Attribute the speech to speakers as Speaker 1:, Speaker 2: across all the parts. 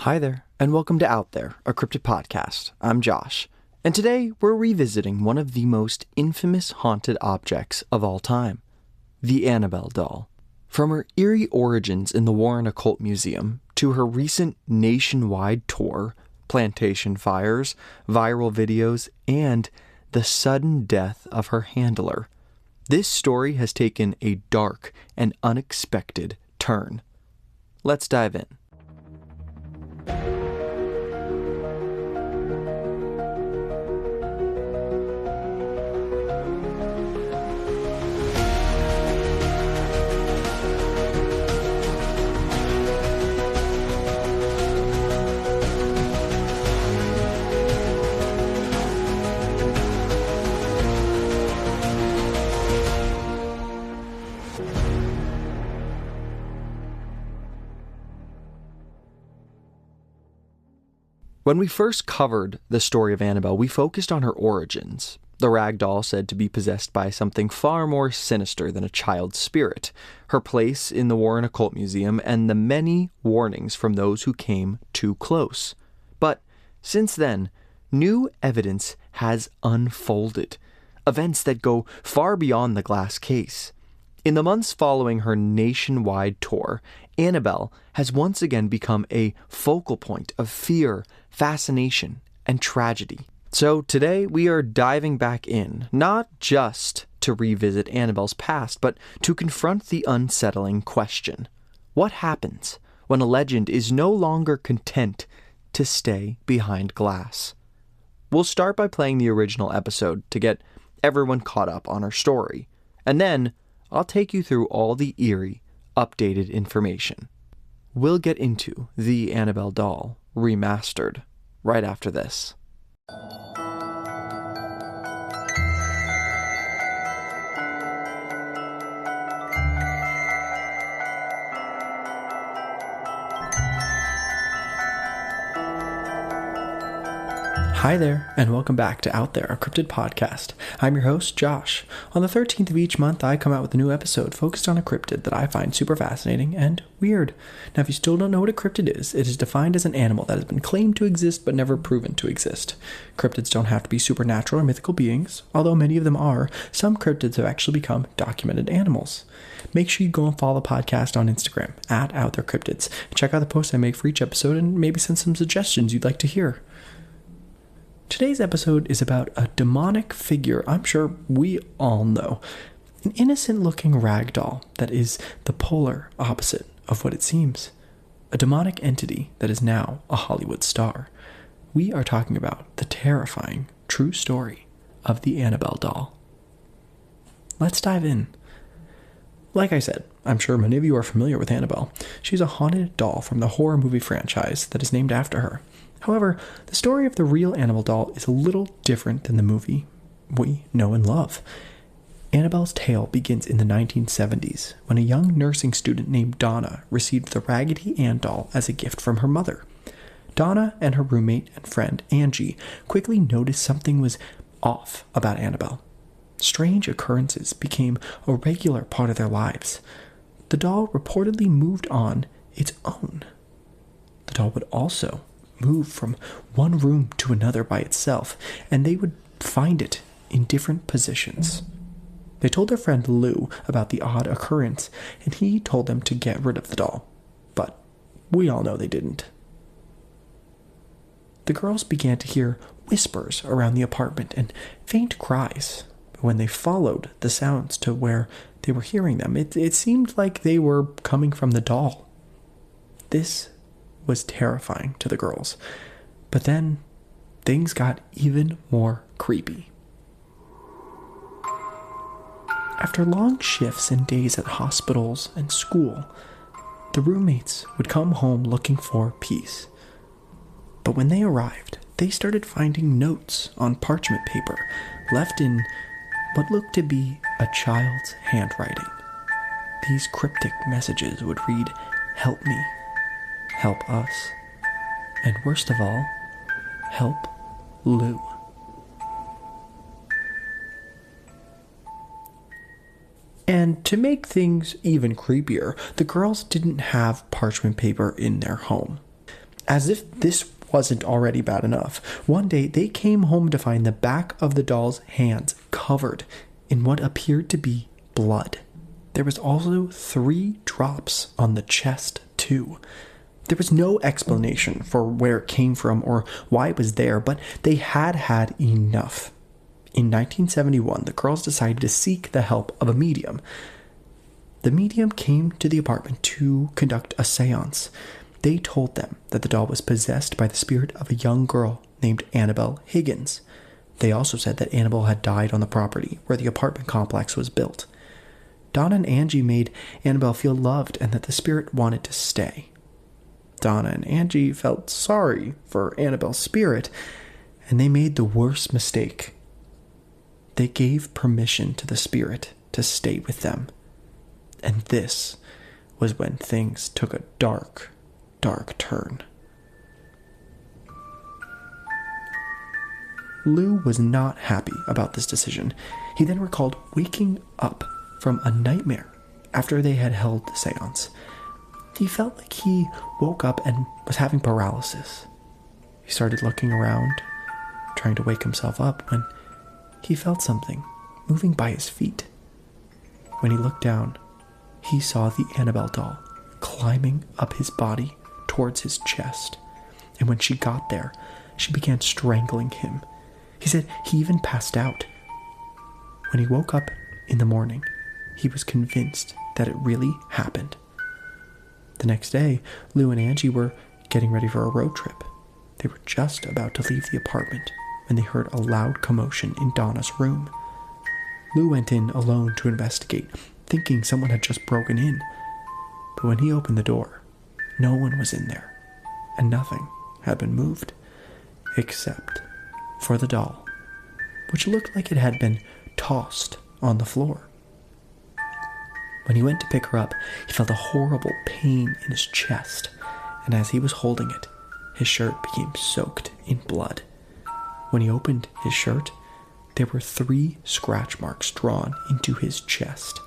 Speaker 1: Hi there, and welcome to Out There, a Cryptid podcast. I'm Josh, and today we're revisiting one of the most infamous haunted objects of all time, the Annabelle doll. From her eerie origins in the Warren Occult Museum to her recent nationwide tour, plantation fires, viral videos, and the sudden death of her handler, this story has taken a dark and unexpected turn. Let's dive in. When we first covered the story of Annabelle, we focused on her origins. The rag doll said to be possessed by something far more sinister than a child's spirit, her place in the Warren Occult Museum, and the many warnings from those who came too close. But since then, new evidence has unfolded, events that go far beyond the glass case. In the months following her nationwide tour, Annabelle has once again become a focal point of fear, fascination, and tragedy. So today we are diving back in, not just to revisit Annabelle's past, but to confront the unsettling question. What happens when a legend is no longer content to stay behind glass? We'll start by playing the original episode to get everyone caught up on our story, and then I'll take you through all the eerie, updated information. We'll get into the Annabelle doll remastered right after this. Hi there, and welcome back to Out There, a Cryptid podcast. I'm your host, Josh. On the 13th of each month, I come out with a new episode focused on a cryptid that I find super fascinating and weird. Now, if you still don't know what a cryptid is, it is defined as an animal that has been claimed to exist but never proven to exist. Cryptids don't have to be supernatural or mythical beings, although many of them are. Some cryptids have actually become documented animals. Make sure you go and follow the podcast on Instagram, @OutThereCryptids. Check out the posts I make for each episode and maybe send some suggestions you'd like to hear. Today's episode is about a demonic figure I'm sure we all know. An innocent-looking rag doll that is the polar opposite of what it seems. A demonic entity that is now a Hollywood star. We are talking about the terrifying, true story of the Annabelle doll. Let's dive in. Like I said, I'm sure many of you are familiar with Annabelle. She's a haunted doll from the horror movie franchise that is named after her. However, the story of the real Annabelle doll is a little different than the movie we know and love. Annabelle's tale begins in the 1970s, when a young nursing student named Donna received the Raggedy Ann doll as a gift from her mother. Donna and her roommate and friend, Angie, quickly noticed something was off about Annabelle. Strange occurrences became a regular part of their lives. The doll reportedly moved on its own. The doll would also move from one room to another by itself, and they would find it in different positions. They told their friend Lou about the odd occurrence, and he told them to get rid of the doll. But we all know they didn't. The girls began to hear whispers around the apartment and faint cries. But when they followed the sounds to where they were hearing them, it seemed like they were coming from the doll. This was terrifying to the girls. But then, things got even more creepy. After long shifts and days at hospitals and school, the roommates would come home looking for peace. But when they arrived, they started finding notes on parchment paper left in what looked to be a child's handwriting. These cryptic messages would read, "Help me, help us, and worst of all, help Lou." And to make things even creepier, the girls didn't have parchment paper in their home. As if this wasn't already bad enough, one day they came home to find the back of the doll's hands covered in what appeared to be blood. There was also 3 drops on the chest, too. There was no explanation for where it came from or why it was there, but they had had enough. In 1971, the girls decided to seek the help of a medium. The medium came to the apartment to conduct a seance. They told them that the doll was possessed by the spirit of a young girl named Annabelle Higgins. They also said that Annabelle had died on the property where the apartment complex was built. Donna and Angie made Annabelle feel loved and that the spirit wanted to stay. Donna and Angie felt sorry for Annabelle's spirit, and they made the worst mistake. They gave permission to the spirit to stay with them. And this was when things took a dark, dark turn. Lou was not happy about this decision. He then recalled waking up from a nightmare after they had held the seance. He felt like he woke up and was having paralysis. He started looking around, trying to wake himself up, when he felt something moving by his feet. When he looked down, he saw the Annabelle doll climbing up his body towards his chest. And when she got there, she began strangling him. He said he even passed out. When he woke up in the morning, he was convinced that it really happened. The next day, Lou and Angie were getting ready for a road trip. They were just about to leave the apartment when they heard a loud commotion in Donna's room. Lou went in alone to investigate, thinking someone had just broken in. But when he opened the door, no one was in there, and nothing had been moved, except for the doll, which looked like it had been tossed on the floor. When he went to pick her up, he felt a horrible pain in his chest, and as he was holding it, his shirt became soaked in blood. When he opened his shirt, there were 3 scratch marks drawn into his chest.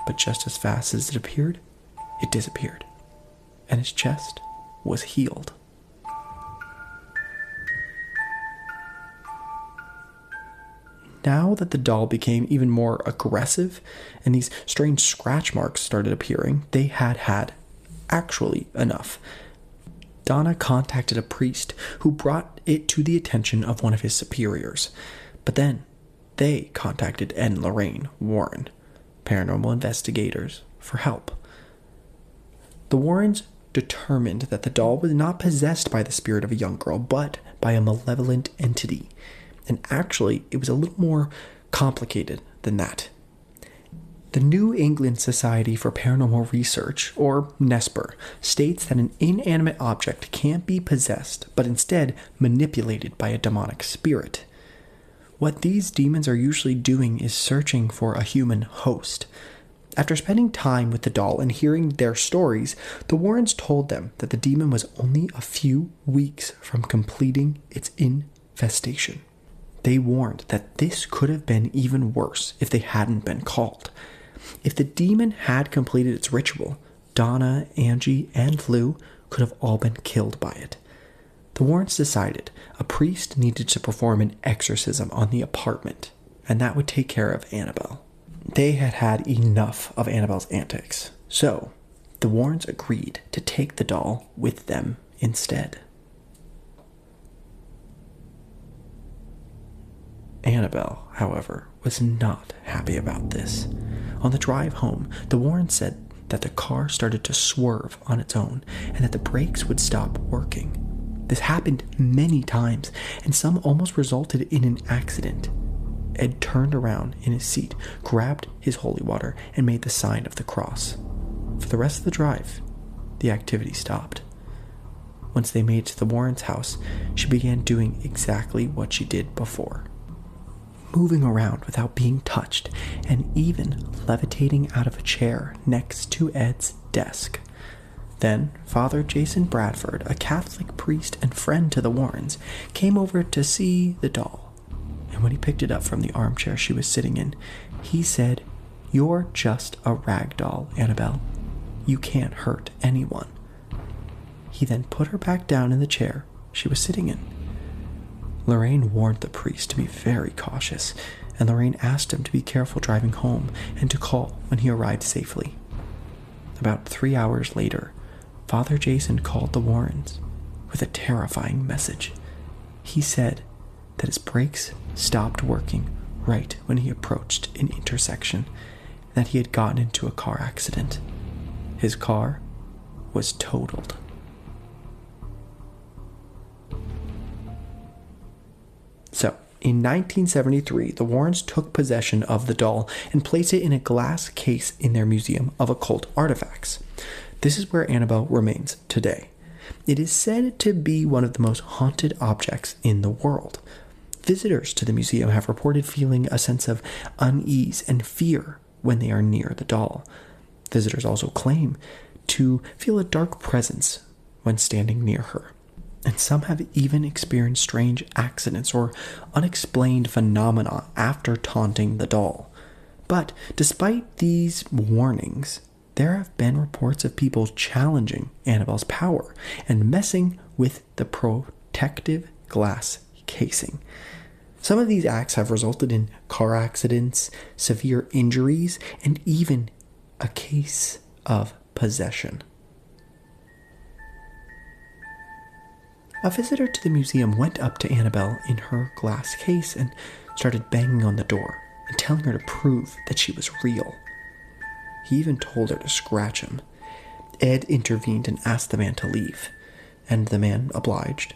Speaker 1: But just as fast as it appeared, it disappeared, and his chest was healed. Now that the doll became even more aggressive and these strange scratch marks started appearing, they had actually enough. Donna contacted a priest who brought it to the attention of one of his superiors. But then they contacted Ed and Lorraine Warren, paranormal investigators, for help. The Warrens determined that the doll was not possessed by the spirit of a young girl, but by a malevolent entity. And actually, it was a little more complicated than that. The New England Society for Paranormal Research, or NESPR, states that an inanimate object can't be possessed, but instead manipulated by a demonic spirit. What these demons are usually doing is searching for a human host. After spending time with the doll and hearing their stories, the Warrens told them that the demon was only a few weeks from completing its infestation. They warned that this could have been even worse if they hadn't been called. If the demon had completed its ritual, Donna, Angie, and Lou could have all been killed by it. The Warrens decided a priest needed to perform an exorcism on the apartment, and that would take care of Annabelle. They had had enough of Annabelle's antics, so the Warrens agreed to take the doll with them instead. Annabelle, however, was not happy about this. On the drive home, the Warrens said that the car started to swerve on its own and that the brakes would stop working. This happened many times, and some almost resulted in an accident. Ed turned around in his seat, grabbed his holy water, and made the sign of the cross. For the rest of the drive, the activity stopped. Once they made it to the Warrens' house, she began doing exactly what she did before. Moving around without being touched, and even levitating out of a chair next to Ed's desk. Then, Father Jason Bradford, a Catholic priest and friend to the Warrens, came over to see the doll. And when he picked it up from the armchair she was sitting in, he said, "You're just a rag doll, Annabelle. You can't hurt anyone." He then put her back down in the chair she was sitting in. Lorraine warned the priest to be very cautious, and Lorraine asked him to be careful driving home and to call when he arrived safely. About 3 hours later, Father Jason called the Warrens with a terrifying message. He said that his brakes stopped working right when he approached an intersection, and that he had gotten into a car accident. His car was totaled. So, in 1973, the Warrens took possession of the doll and placed it in a glass case in their museum of occult artifacts. This is where Annabelle remains today. It is said to be one of the most haunted objects in the world. Visitors to the museum have reported feeling a sense of unease and fear when they are near the doll. Visitors also claim to feel a dark presence when standing near her. And some have even experienced strange accidents or unexplained phenomena after taunting the doll. But despite these warnings, there have been reports of people challenging Annabelle's power and messing with the protective glass casing. Some of these acts have resulted in car accidents, severe injuries, and even a case of possession. A visitor to the museum went up to Annabelle in her glass case and started banging on the door and telling her to prove that she was real. He even told her to scratch him. Ed intervened and asked the man to leave, and the man obliged.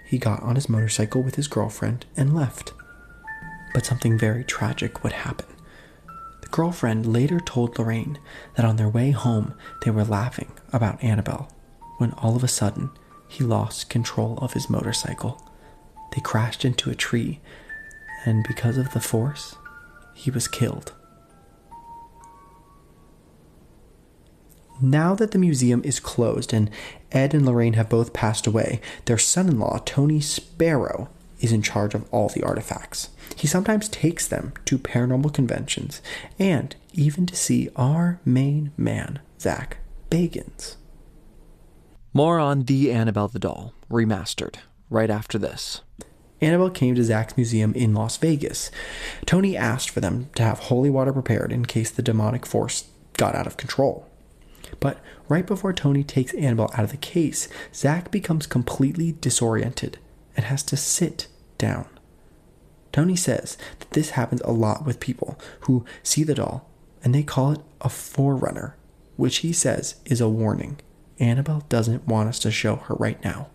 Speaker 1: He got on his motorcycle with his girlfriend and left. But something very tragic would happen. The girlfriend later told Lorraine that on their way home they were laughing about Annabelle, when all of a sudden he lost control of his motorcycle. They crashed into a tree, and because of the force, he was killed. Now that the museum is closed and Ed and Lorraine have both passed away, their son-in-law, Tony Sparrow, is in charge of all the artifacts. He sometimes takes them to paranormal conventions and even to see our main man, Zach Bagans. More on The Annabelle the Doll, remastered, right after this. Annabelle came to Zach's museum in Las Vegas. Tony asked for them to have holy water prepared in case the demonic force got out of control. But right before Tony takes Annabelle out of the case, Zach becomes completely disoriented and has to sit down. Tony says that this happens a lot with people who see the doll, and they call it a forerunner, which he says is a warning. Annabelle doesn't want us to show her right now.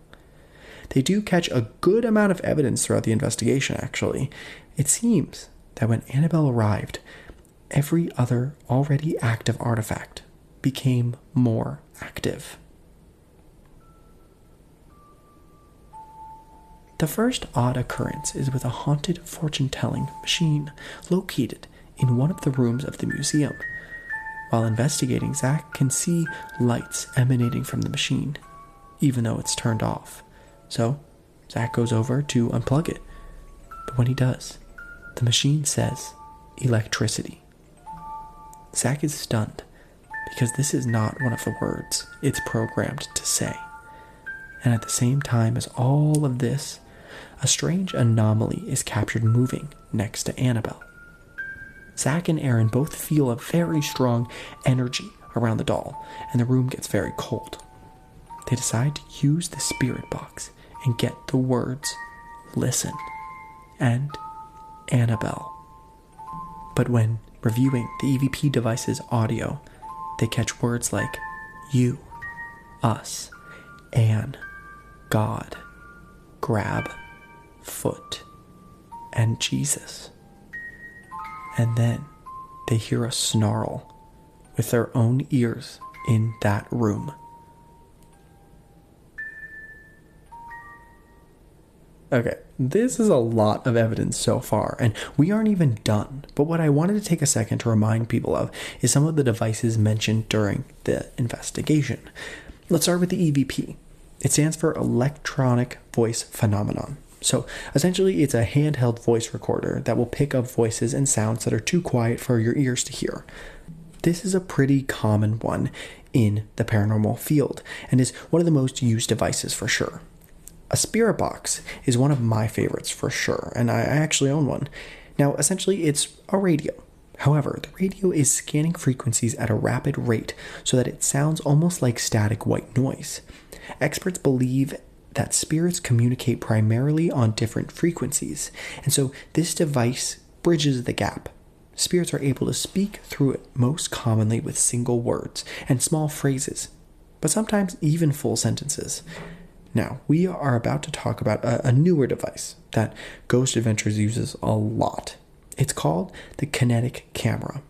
Speaker 1: They do catch a good amount of evidence throughout the investigation, actually. It seems that when Annabelle arrived, every other already active artifact became more active. The first odd occurrence is with a haunted fortune-telling machine located in one of the rooms of the museum. While investigating, Zach can see lights emanating from the machine, even though it's turned off. So, Zach goes over to unplug it. But when he does, the machine says electricity. Zach is stunned because this is not one of the words it's programmed to say. And at the same time as all of this, a strange anomaly is captured moving next to Annabelle. Zach and Aaron both feel a very strong energy around the doll, and the room gets very cold. They decide to use the spirit box and get the words, "Listen," and "Annabelle." But when reviewing the EVP device's audio, they catch words like "you," "us," "Anne," "God," "grab," "foot," and "Jesus." And then they hear a snarl with their own ears in that room. Okay, this is a lot of evidence so far, and we aren't even done. But what I wanted to take a second to remind people of is some of the devices mentioned during the investigation. Let's start with the EVP. It stands for Electronic Voice Phenomenon. So essentially, it's a handheld voice recorder that will pick up voices and sounds that are too quiet for your ears to hear. This is a pretty common one in the paranormal field and is one of the most used devices for sure. A spirit box is one of my favorites for sure, and I actually own one. Now, essentially, it's a radio. However, the radio is scanning frequencies at a rapid rate so that it sounds almost like static white noise. Experts believe that spirits communicate primarily on different frequencies, and so this device bridges the gap. Spirits are able to speak through it most commonly with single words and small phrases, but sometimes even full sentences. Now, we are about to talk about a newer device that Ghost Adventures uses a lot. It's called the kinetic camera.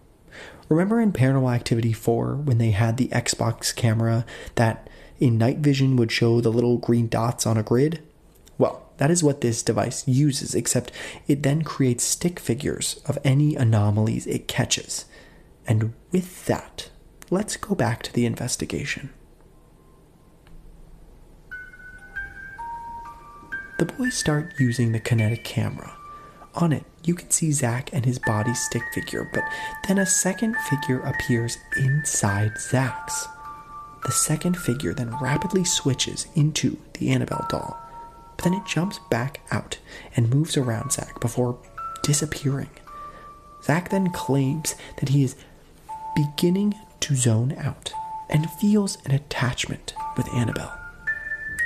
Speaker 1: Remember in Paranormal Activity 4 when they had the Xbox camera that in night vision would show the little green dots on a grid? Well, that is what this device uses, except it then creates stick figures of any anomalies it catches. And with that, let's go back to the investigation. The boys start using the kinetic camera. On it, you can see Zach and his body stick figure, but then a second figure appears inside Zach's. The second figure then rapidly switches into the Annabelle doll, but then it jumps back out and moves around Zach before disappearing. Zach then claims that he is beginning to zone out and feels an attachment with Annabelle.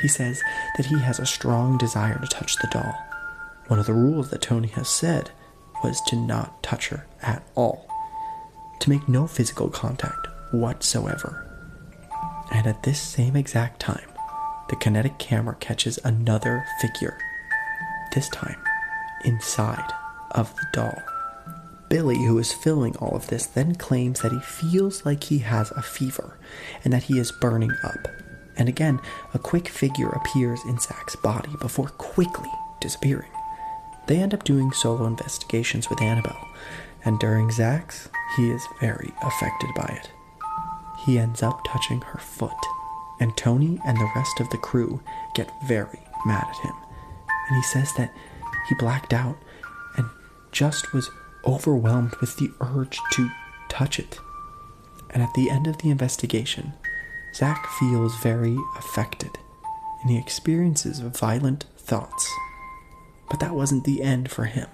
Speaker 1: He says that he has a strong desire to touch the doll. One of the rules that Tony has said was to not touch her at all, to make no physical contact whatsoever. And at this same exact time, the kinetic camera catches another figure, this time inside of the doll. Billy, who is filming all of this, then claims that he feels like he has a fever and that he is burning up. And again, a quick figure appears in Zach's body before quickly disappearing. They end up doing solo investigations with Annabelle, and during Zach's, he is very affected by it. He ends up touching her foot, and Tony and the rest of the crew get very mad at him. And he says that he blacked out and just was overwhelmed with the urge to touch it. And at the end of the investigation, Zach feels very affected, and he experiences violent thoughts. But that wasn't the end for him.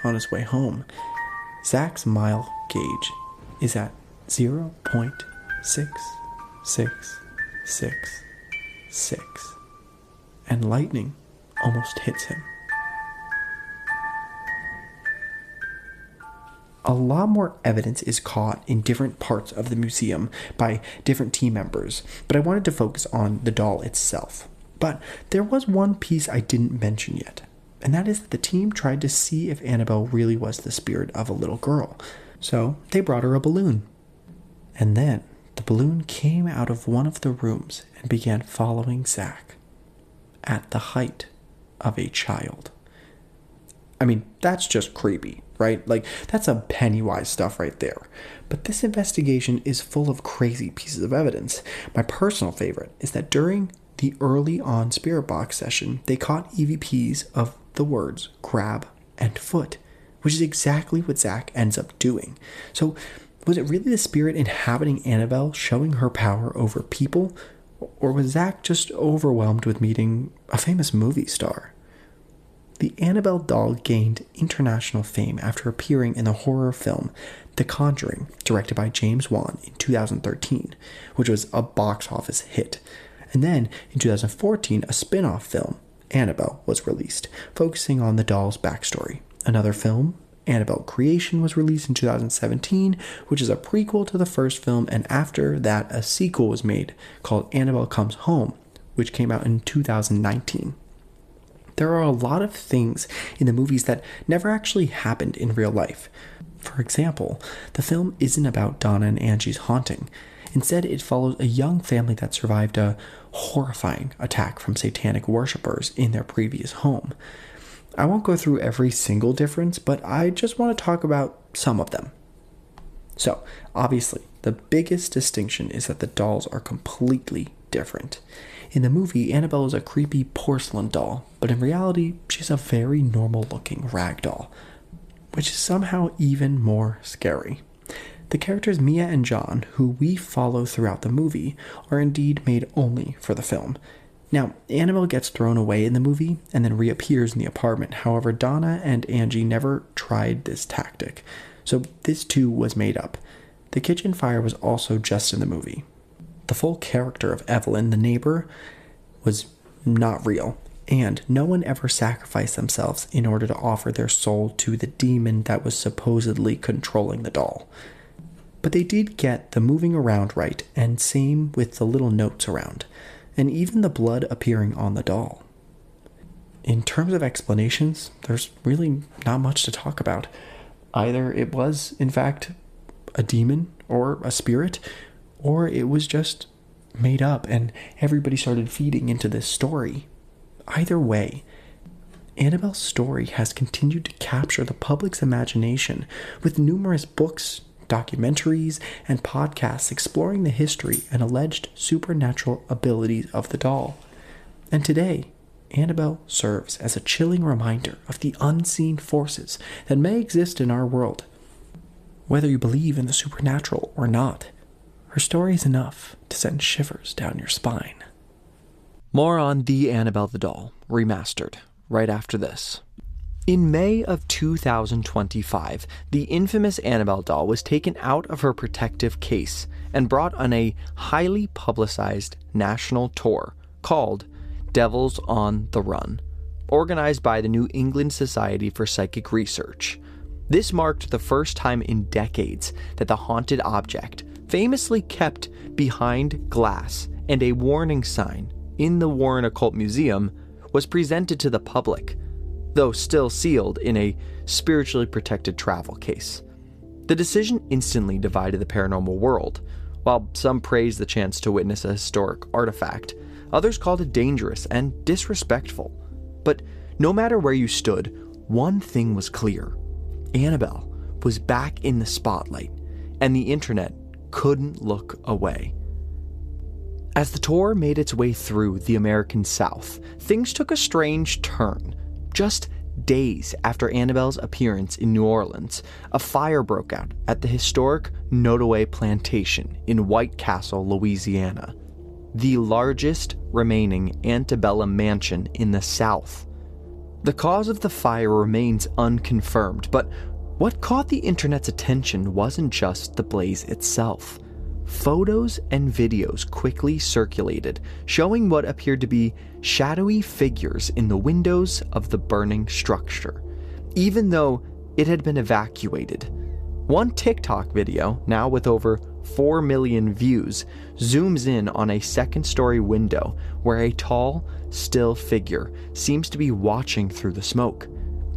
Speaker 1: On his way home, Zach's mile gauge is at 0.6666, and lightning almost hits him. A lot more evidence is caught in different parts of the museum by different team members, but I wanted to focus on the doll itself. But there was one piece I didn't mention yet, and that is that the team tried to see if Annabelle really was the spirit of a little girl. So they brought her a balloon. And then the balloon came out of one of the rooms and began following Zach at the height of a child. I mean, that's just creepy, right? Like, that's some Pennywise stuff right there. But this investigation is full of crazy pieces of evidence. My personal favorite is that during the early on Spirit Box session, they caught EVPs of the words grab and foot, which is exactly what Zach ends up doing. So, was it really the spirit inhabiting Annabelle showing her power over people? Or was Zach just overwhelmed with meeting a famous movie star? The Annabelle doll gained international fame after appearing in the horror film The Conjuring, directed by James Wan in 2013, which was a box office hit. And then, in 2014, a spin-off film, Annabelle, was released, focusing on the doll's backstory. Another film, Annabelle Creation, was released in 2017, which is a prequel to the first film, and after that, a sequel was made called Annabelle Comes Home, which came out in 2019. There are a lot of things in the movies that never actually happened in real life. For example, the film isn't about Donna and Angie's haunting. Instead, it follows a young family that survived a horrifying attack from satanic worshippers in their previous home. I won't go through every single difference, but I just want to talk about some of them. So, obviously, the biggest distinction is that the dolls are completely different. In the movie, Annabelle is a creepy porcelain doll, but in reality, she's a very normal-looking rag doll, which is somehow even more scary. The characters Mia and John, who we follow throughout the movie, are indeed made only for the film. Now, Annabelle gets thrown away in the movie and then reappears in the apartment. However, Donna and Angie never tried this tactic, so this too was made up. The kitchen fire was also just in the movie. The full character of Evelyn, the neighbor, was not real, and no one ever sacrificed themselves in order to offer their soul to the demon that was supposedly controlling the doll. But they did get the moving around right, and same with the little notes around, and even the blood appearing on the doll. In terms of explanations, there's really not much to talk about. Either it was, in fact, a demon or a spirit, or it was just made up and everybody started feeding into this story. Either way, Annabelle's story has continued to capture the public's imagination with numerous books, documentaries, and podcasts exploring the history and alleged supernatural abilities of the doll. And today, Annabelle serves as a chilling reminder of the unseen forces that may exist in our world. Whether you believe in the supernatural or not, her story is enough to send shivers down your spine. More on The Annabelle the Doll, remastered, right after this. In May of 2025, the infamous Annabelle doll was taken out of her protective case and brought on a highly publicized national tour called Devils on the Run, organized by the New England Society for Psychic Research. This marked the first time in decades that the haunted object, famously kept behind glass and a warning sign in the Warren Occult Museum, was presented to the public, though still sealed in a spiritually protected travel case. The decision instantly divided the paranormal world. While some praised the chance to witness a historic artifact, others called it dangerous and disrespectful. But no matter where you stood, one thing was clear. Annabelle was back in the spotlight, and the internet couldn't look away. As the tour made its way through the American South, things took a strange turn. Just days after Annabelle's appearance in New Orleans, a fire broke out at the historic Nodaway Plantation in White Castle, Louisiana, the largest remaining antebellum mansion in the South. The cause of the fire remains unconfirmed, but what caught the internet's attention wasn't just the blaze itself. Photos and videos quickly circulated, showing what appeared to be shadowy figures in the windows of the burning structure, even though it had been evacuated. One TikTok video, now with over 4 million views, zooms in on a second-story window where a tall, still figure seems to be watching through the smoke.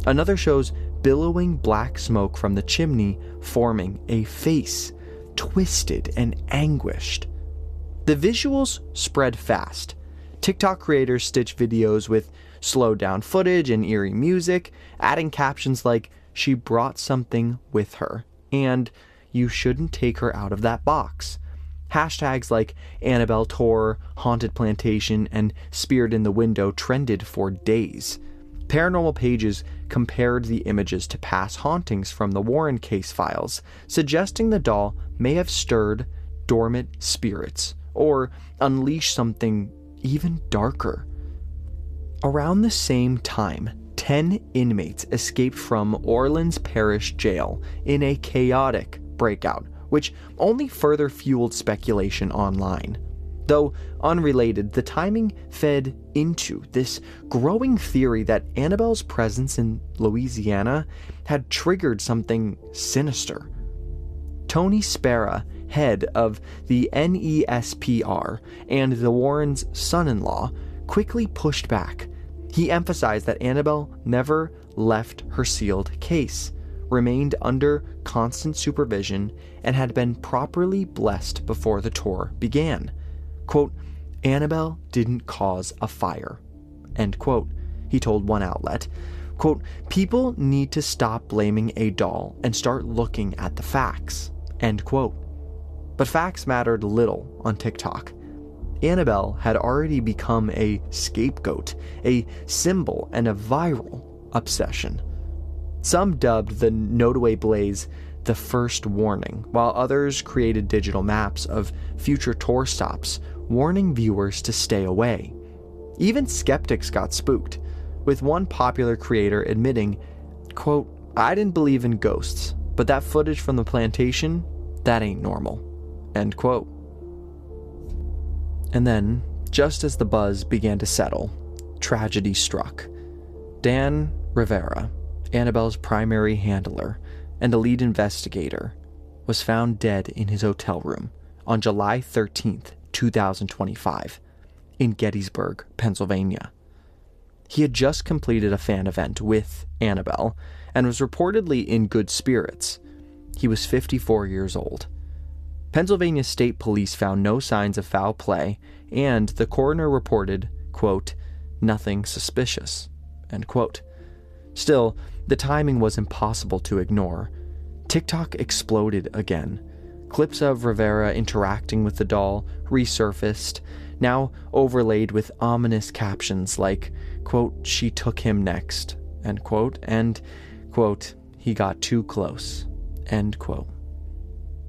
Speaker 1: Another shows billowing black smoke from the chimney, forming a face, twisted and anguished. The visuals spread fast. TikTok creators stitched videos with slowed down footage and eerie music, adding captions like, "She brought something with her," and "You shouldn't take her out of that box." Hashtags like Annabelle Tour, Haunted Plantation, and Spirit in the Window trended for days. Paranormal pages compared the images to past hauntings from the Warren case files, suggesting the doll may have stirred dormant spirits or unleashed something even darker. Around the same time, 10 inmates escaped from Orleans Parish Jail in a chaotic breakout, which only further fueled speculation online. Though unrelated, the timing fed into this growing theory that Annabelle's presence in Louisiana had triggered something sinister. Tony Spera, head of the NESPR and the Warrens' son-in-law, quickly pushed back. He emphasized that Annabelle never left her sealed case, remained under constant supervision, and had been properly blessed before the tour began. Quote, "Annabelle didn't cause a fire," end quote, he told one outlet. Quote, "People need to stop blaming a doll and start looking at the facts," end quote. But facts mattered little on TikTok. Annabelle had already become a scapegoat, a symbol, and a viral obsession. Some dubbed the Nodaway Blaze the first warning, while others created digital maps of future tour stops, warning viewers to stay away. Even skeptics got spooked, with one popular creator admitting, quote, "I didn't believe in ghosts, but that footage from the plantation, that ain't normal," end quote. And then, just as the buzz began to settle, tragedy struck. Dan Rivera, Annabelle's primary handler and a lead investigator, was found dead in his hotel room on July 13th, 2025, in Gettysburg, Pennsylvania. He had just completed a fan event with Annabelle and was reportedly in good spirits. He was 54 years old. Pennsylvania State Police found no signs of foul play, and the coroner reported, quote, "nothing suspicious," end quote. Still, the timing was impossible to ignore. TikTok exploded again. Clips of Rivera interacting with the doll resurfaced, now overlaid with ominous captions like, quote, "she took him next," end quote, and, quote, "he got too close," end quote.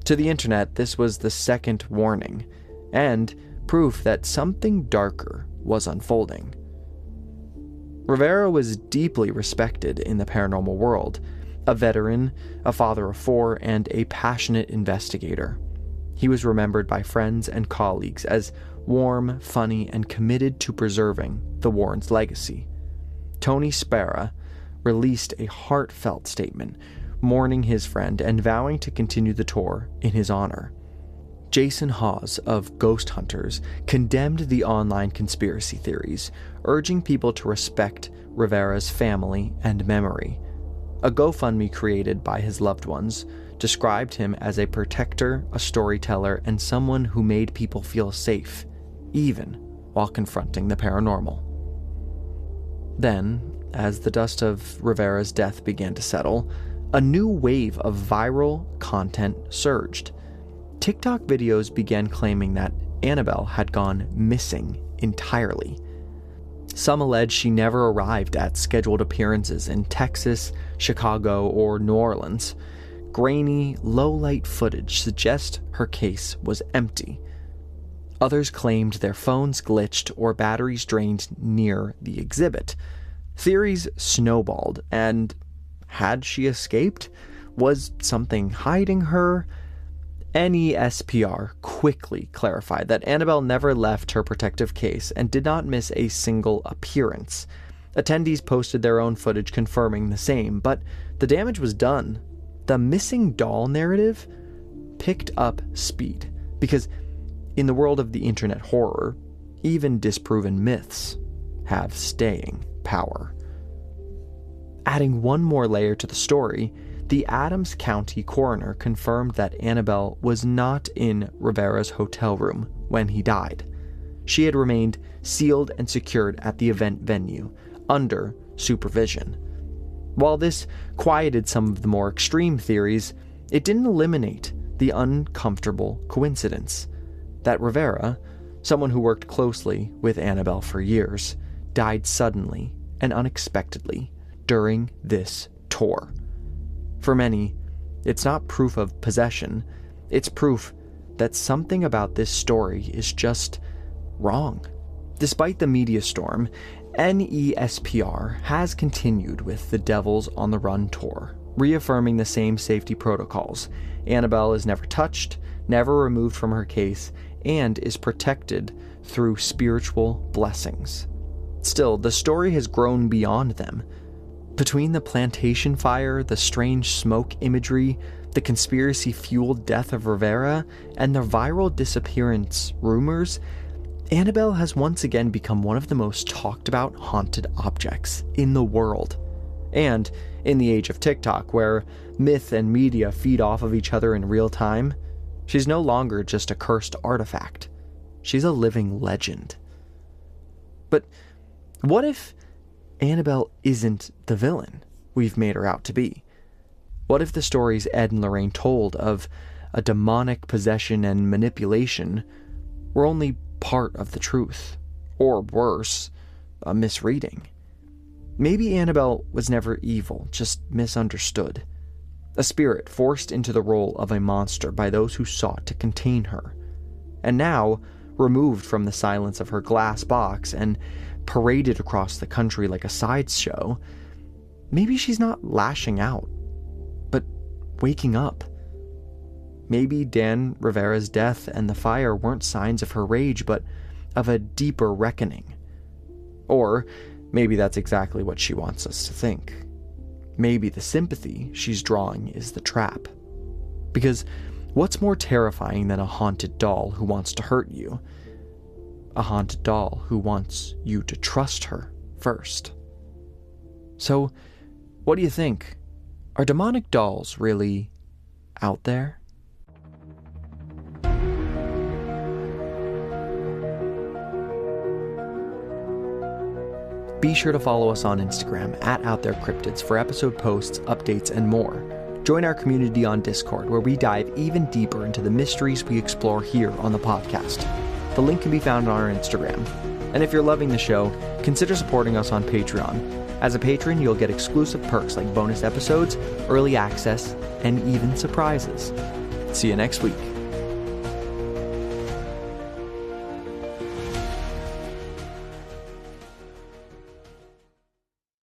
Speaker 1: To the internet, this was the second warning, and proof that something darker was unfolding. Rivera was deeply respected in the paranormal world, a veteran, a father of four, and a passionate investigator. He was remembered by friends and colleagues as warm, funny, and committed to preserving the Warrens' legacy. Tony Spera released a heartfelt statement mourning his friend and vowing to continue the tour in his honor. Jason Hawes of Ghost Hunters condemned the online conspiracy theories, urging people to respect Rivera's family and memory. A GoFundMe created by his loved ones described him as a protector, a storyteller, and someone who made people feel safe, even while confronting the paranormal. Then, as the dust of Rivera's death began to settle, a new wave of viral content surged. TikTok videos began claiming that Annabelle had gone missing entirely. Some allege she never arrived at scheduled appearances in Texas, Chicago, or New Orleans. Grainy, low-light footage suggests her case was empty. Others claimed their phones glitched or batteries drained near the exhibit. Theories snowballed, and had she escaped? Was something hiding her? NESPR quickly clarified that Annabelle never left her protective case and did not miss a single appearance. Attendees posted their own footage confirming the same, but the damage was done. The missing doll narrative picked up speed, because in the world of the internet horror, even disproven myths have staying power. Adding one more layer to the story, the Adams County coroner confirmed that Annabelle was not in Rivera's hotel room when he died. She had remained sealed and secured at the event venue, under supervision. While this quieted some of the more extreme theories, it didn't eliminate the uncomfortable coincidence that Rivera, someone who worked closely with Annabelle for years, died suddenly and unexpectedly during this tour. For many, it's not proof of possession, it's proof that something about this story is just wrong. Despite the media storm, NESPR has continued with the Devils on the Run tour, reaffirming the same safety protocols. Annabelle is never touched, never removed from her case, and is protected through spiritual blessings. Still, the story has grown beyond them. Between the plantation fire, the strange smoke imagery, the conspiracy-fueled death of Rivera, and the viral disappearance rumors, Annabelle has once again become one of the most talked about haunted objects in the world. And in the age of TikTok, where myth and media feed off of each other in real time, she's no longer just a cursed artifact. She's a living legend. But what if Annabelle isn't the villain we've made her out to be? What if the stories Ed and Lorraine told of a demonic possession and manipulation were only part of the truth, or worse, a misreading? Maybe Annabelle was never evil, just misunderstood. a spirit forced into the role of a monster by those who sought to contain her. And now, removed from the silence of her glass box and paraded across the country like a sideshow, maybe she's not lashing out, but waking up. Maybe Dan Rivera's death and the fire weren't signs of her rage, but of a deeper reckoning. Or maybe that's exactly what she wants us to think. Maybe the sympathy she's drawing is the trap. Because what's more terrifying than a haunted doll who wants to hurt you? A haunted doll who wants you to trust her first. So, what do you think? Are demonic dolls really out there? Be sure to follow us on Instagram @OutThereCryptids for episode posts, updates, and more. Join our community on Discord, where we dive even deeper into the mysteries we explore here on the podcast. The link can be found on our Instagram. And if you're loving the show, consider supporting us on Patreon. As a patron, you'll get exclusive perks like bonus episodes, early access, and even surprises. See you next week.